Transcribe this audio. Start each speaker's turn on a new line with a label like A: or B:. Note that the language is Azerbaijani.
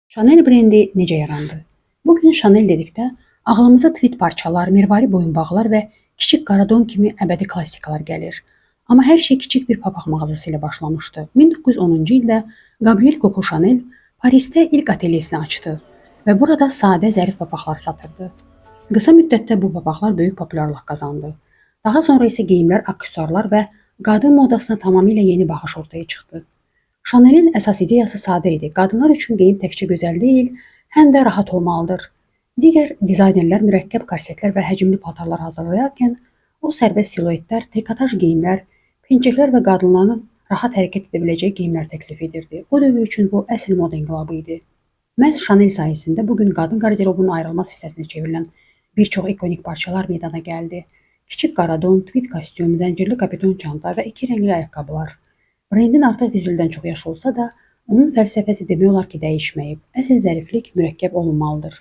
A: Chanel brendi necə yarandı? Bugün Chanel dedikdə ağlımıza tweed parçalar, mirvari boyunbağlar və kiçik qara don kimi əbədi klassikalar gəlir. Amma hər şey kiçik bir papaq mağazası ilə başlamışdı. 1910-cu ildə Gabrielle Coco Chanel Parisdə ilk atelyesini açdı və burada sadə, zərif papaqlar satırdı. Qısa müddətdə bu papaqlar böyük populyarlıq qazandı. Daha sonra isə geyimlər, aksesuarlar və qadın modasına tamamilə yeni baxış ortaya çıxdı. Chanel'in əsas ideyası sadə idi. Qadınlar üçün geyim təkcə gözəl deyil, həm də rahat olmalıdır. Digər dizaynerlər mürəkkəb korsetlər və həcmli paltarlar hazırlayarkən, o sərbəst siluetlər, trikotaj geyimlər, pencəklər və qadınların rahat hərəkət edə biləcəyi geyimlər təklif edirdi. O dövr üçün bu əsl moda inqilabı idi. Məhz Chanel sayəsində bugün qadın qarderobunun ayrılmaz hissəsinə çevrilən bir çox ikonik parçalar meydana gəldi. Kiçik qara don, tweed kostyum, zəncirli kapiton çanta və iki rəngli ayaqqabılar. Brendin artıq 100 ildən çox yaşı olsa da, onun fəlsəfəsi demək olar ki, dəyişməyib. Əsl zəriflik mürəkkəb olunmalıdır.